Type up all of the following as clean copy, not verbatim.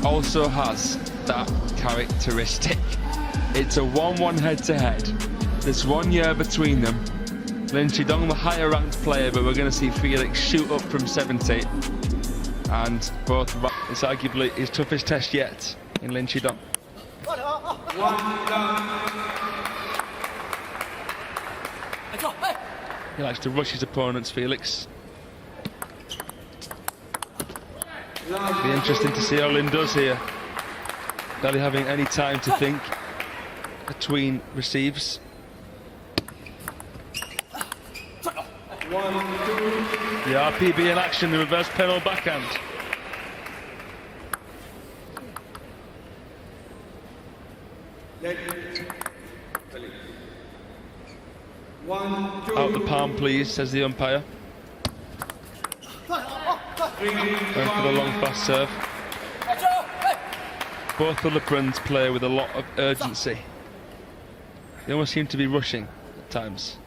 also has that characteristic. It's a 1-1 head-to-head. There's 1 year between them. Lin Shidong, the higher ranked player, but we're going to see Felix shoot up from 70. And both, it's arguably his toughest test yet in Lin Shidong. He likes to rush his opponents, Felix. It'll be interesting to see how Lin does here. Barely having any time to think between receives. The RPB in action, the reverse pedal backhand. Out the palm, please, says the umpire. Going for the long fast serve. Both the Lebruns play with a lot of urgency. They almost seem to be rushing at times.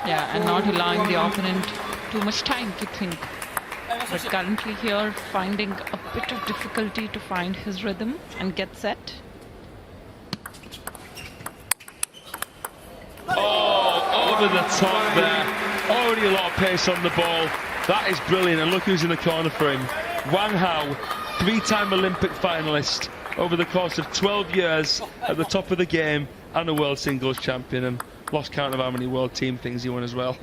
Yeah, and not allowing the opponent too much time to think. But currently here, finding a bit of difficulty to find his rhythm and get set. Oh, over the top there. Already a lot of pace on the ball. That is brilliant, and look who's in the corner for him. Wang Hao, 3-time Olympic finalist over the course of 12 years at the top of the game, and a world singles champion, and lost count of how many world team things he won as well.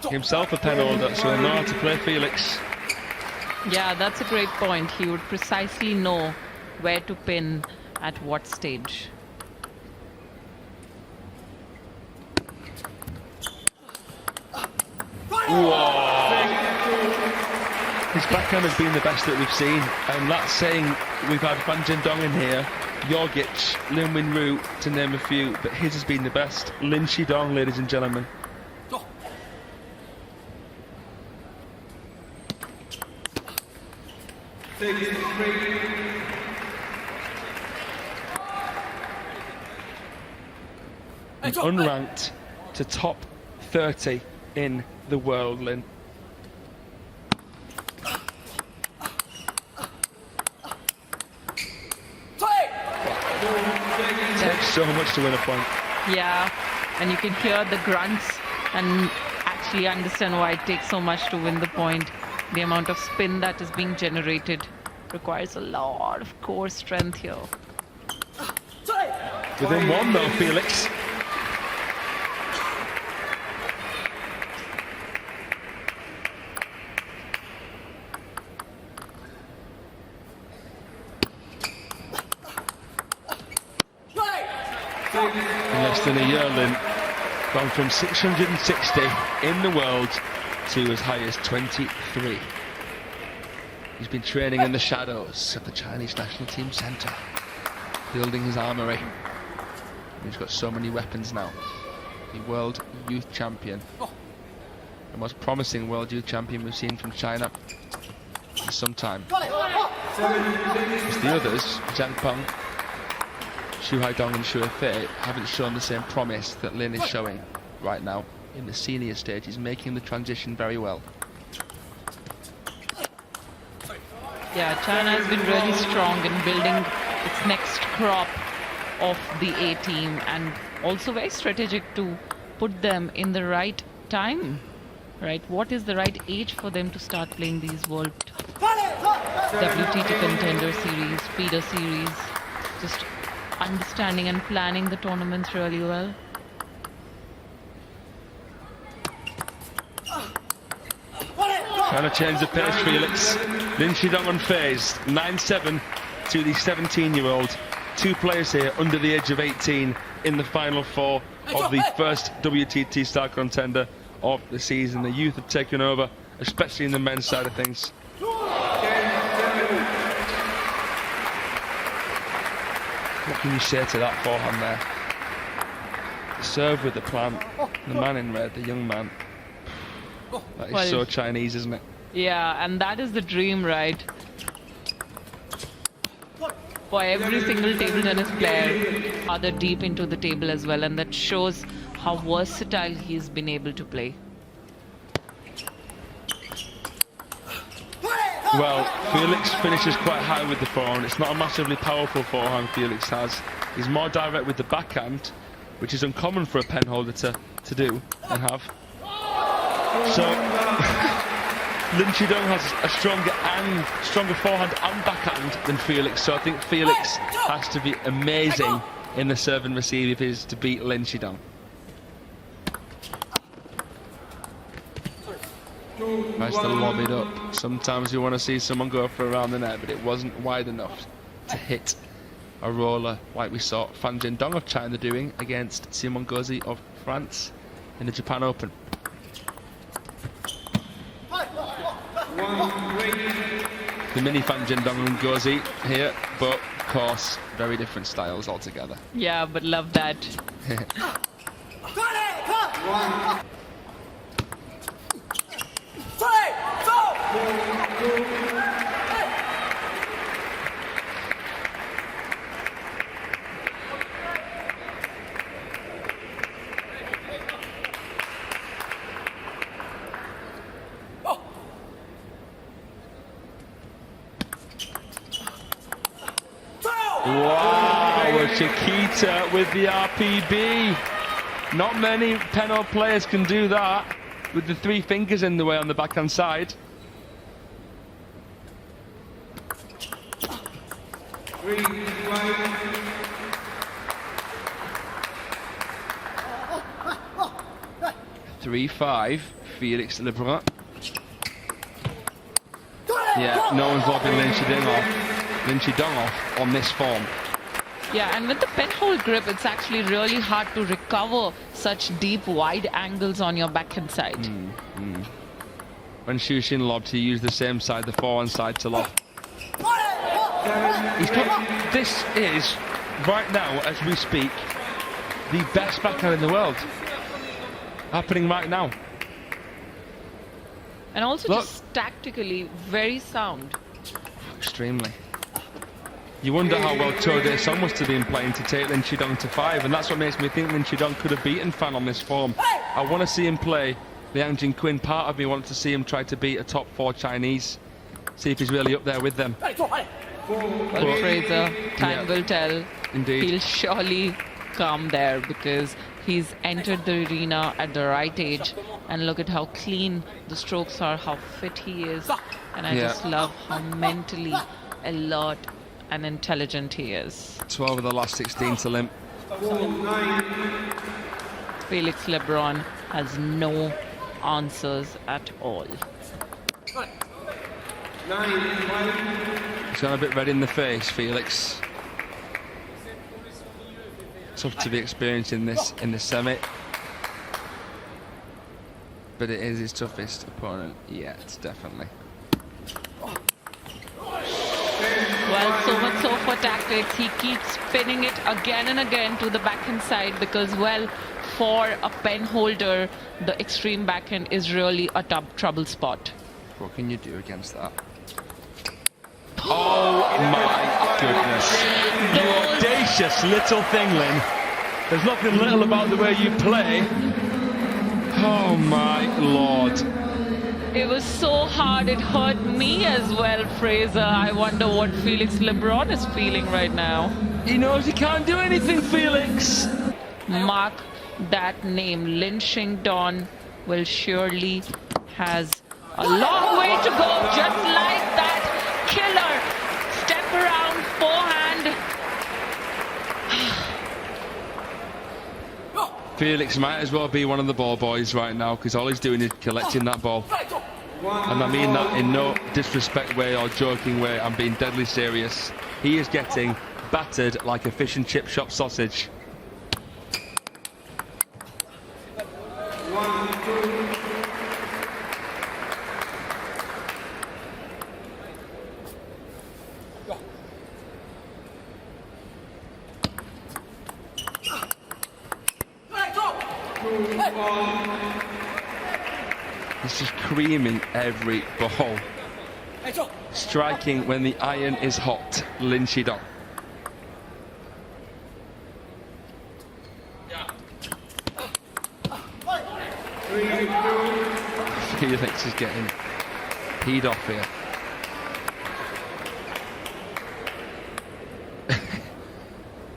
Himself a pen holder, so he'll know how to play Felix. Yeah, that's a great point. He would precisely know where to pin at what stage. Whoa. His backhand has been the best that we've seen, and that's saying we've had fanzhendong in here, Yorgic, Lin Winru, to name a few, but his has been the best. Lin Shidong, ladies and gentlemen. And unranked to top 30 in the world, Lin. Takes so much to win a point. Yeah, and you can hear the grunts and actually understand why it takes so much to win the point. The amount of spin that is being generated requires a lot of core strength here. Within one though, Felix. In less than a year, Lin, gone from 660 in the world to as high as 23. He's been training in the shadows of the Chinese national team centre, building his armoury. He's got so many weapons now. The world youth champion, the most promising world youth champion we've seen from China in some time. As the others, Zhang Pong, Xu Haidong and Xu Fei, haven't shown the same promise that Lin is showing right now in the senior stage. He's making the transition very well. Yeah, China has been really strong in building its next crop of the A team, and also very strategic to put them in the right time, right? What is the right age for them to start playing these World WTT Contender Series, feeder series? Just understanding and planning the tournaments really well. Trying to change the pace, Felix. Lin Shidong unfazed, 9-7 to the 17-year-old. Two players here under the age of 18 in the final four of the first WTT Star Contender of the season. The youth have taken over, especially in the men's side of things. What can you say to that forehand there? The serve with the plant, the man in red, the young man. That is so Chinese, isn't it? Yeah, and that is the dream, right? For every single table tennis player, other deep into the table as well, and that shows how versatile he's been able to play. Well, Felix finishes quite high with the forehand. It's not a massively powerful forehand Felix has. He's more direct with the backhand, which is uncommon for a pen holder to do and have. So Lin Shidong has a stronger forehand and backhand than Felix. So I think Felix has to be amazing in the serve and receive if he is to beat Lin Shidong. Tries to lob it up. Sometimes you want to see someone go for around the net, but it wasn't wide enough to hit a roller like we saw Fanzhendong of China doing against Simon Gauzy of France in the Japan Open. The mini Fanzhendong and Gauzy here, but of course very different styles altogether. Yeah, but love that. 'Wow, a Chiquita with the RPB. Not many Penno players can do that with the 3 fingers in the way on the backhand side. (3-5) Felix Lebrun. Yeah, no one's lobbing Lin Shidong off on this form. Yeah, and with the pen hold grip, it's actually really hard to recover such deep, wide angles on your backhand side. When Shushin lobbed, he used the same side, the forehand side, to lob. This is, right now, as we speak, the best backhand in the world. Happening right now. And also Look. just tactically very sound. Extremely. You wonder how well Tode Song must have been playing to take Lin Shidong to 5, and that's what makes me think Lin Shidong could have beaten Fan on this form. I want to see him play Liang Jingquin. Part of me wants to see him try to beat a top 4 Chinese, see if he's really up there with them. Well, Fraser, time will tell. Indeed. He'll surely come there because he's entered the arena at the right age, and look at how clean the strokes are, how fit he is, and I just love how mentally alert and intelligent he is. 12 of the last 16 to limp. Felix Lebrun has no answers at all. He's gone a bit red in the face, Felix. Tough to be experienced in this semi, but it is his toughest opponent yet, definitely. Well, so much so for tactics, he keeps spinning it again and again to the backhand side because, well, for a pen holder, the extreme backhand is really a trouble spot. What can you do against that? Oh my goodness. You audacious little thing, Lin. There's nothing little about the way you play. Oh my lord. It was so hard, it hurt me as well, Fraser. I wonder what Felix Lebrun is feeling right now. He knows he can't do anything, Felix. Mark that name. Lin Shidong will surely has a long way to go, just like that killer step around forehand. Felix might as well be one of the ball boys right now, because all he's doing is collecting that ball. And I mean that in no disrespect way or joking way. I'm being deadly serious. He is getting battered like a fish and chip shop sausage. He's just creaming every ball. Striking when the iron is hot, Lin Shidong. Felix is getting peed off here.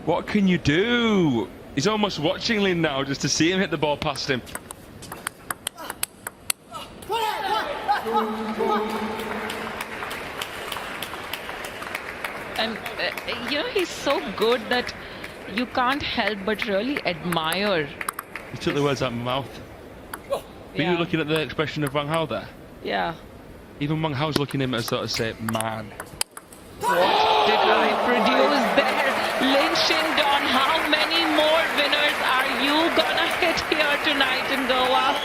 What can you do? He's almost watching Lin now just to see him hit the ball past him. And you know, he's so good that you can't help but really admire. He took the words out of my mouth. Were Yeah. you looking at the expression of Wang Hao there? Yeah. Even Wang Hao's looking at him and sort of say, man. What did I produce there? Lin Shidong, how many more winners are you gonna hit here tonight in Goa?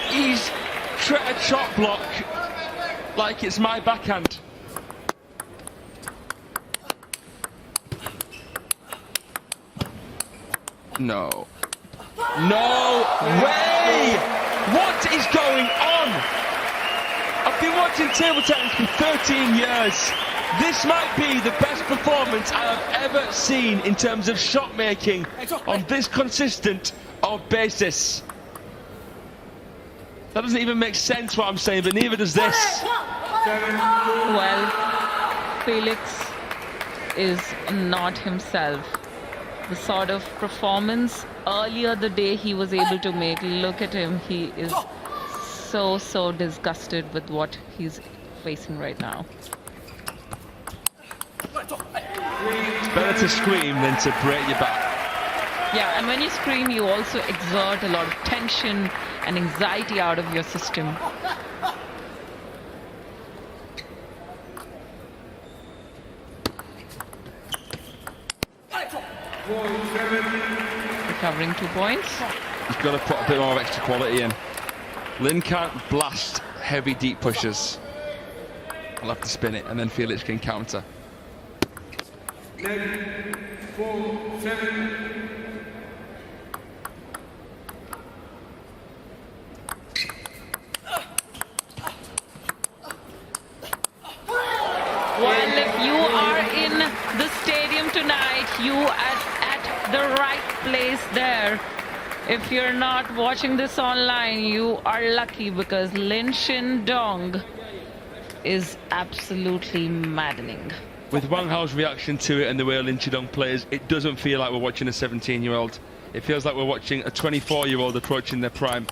He's a chop block like it's my backhand. No. No way! What is going on? I've been watching table tennis for 13 years. This might be the best performance I have ever seen in terms of shot making on this consistent of basis. That doesn't even make sense what I'm saying, but neither does this. Well, Felix is not himself. The sort of performance earlier the day he was able to make, look at him, he is so disgusted with what he's facing right now. It's better to scream than to break your back. Yeah, and when you scream, you also exert a lot of tension and anxiety out of your system. Recovering 2 points. He's got to put a bit more of extra quality in. Lin can't blast heavy deep pushes. I'll have to spin it and then Felix can counter. 4-7. Well, if you are in the stadium tonight, you are at the right place there. If you're not watching this online, you are lucky because Lin Shidong is absolutely maddening. With Wang Hao's reaction to it and the way Lin Shidong plays, it doesn't feel like we're watching a 17-year-old. It feels like we're watching a 24-year-old approaching their prime.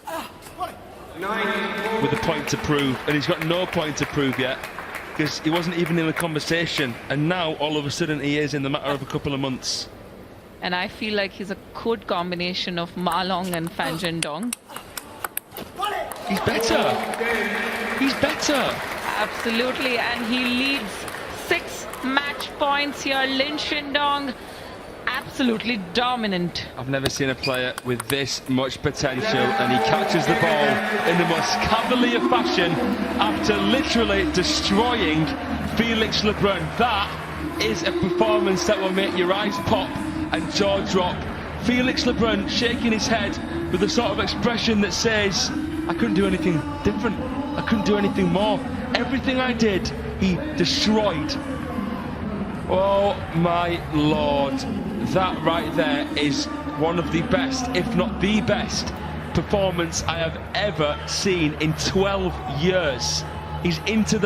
With a point to prove, and he's got no point to prove yet, because he wasn't even in the conversation, and now all of a sudden he is in the matter of a couple of months. And I feel like he's a good combination of malong and fanzhendong. He's better. He's better. Absolutely, and he leads 6 match points here. Lin Shidong, absolutely dominant. I've never seen a player with this much potential, and he catches the ball in the most cavalier fashion after literally destroying Felix Lebrun. That is a performance that will make your eyes pop and jaw drop. Felix Lebrun shaking his head with a sort of expression that says, I couldn't do anything different. I couldn't do anything more. Everything I did, he destroyed. Oh my Lord. That right there is one of the best, if not the best, performance I have ever seen in 12 years. He's into the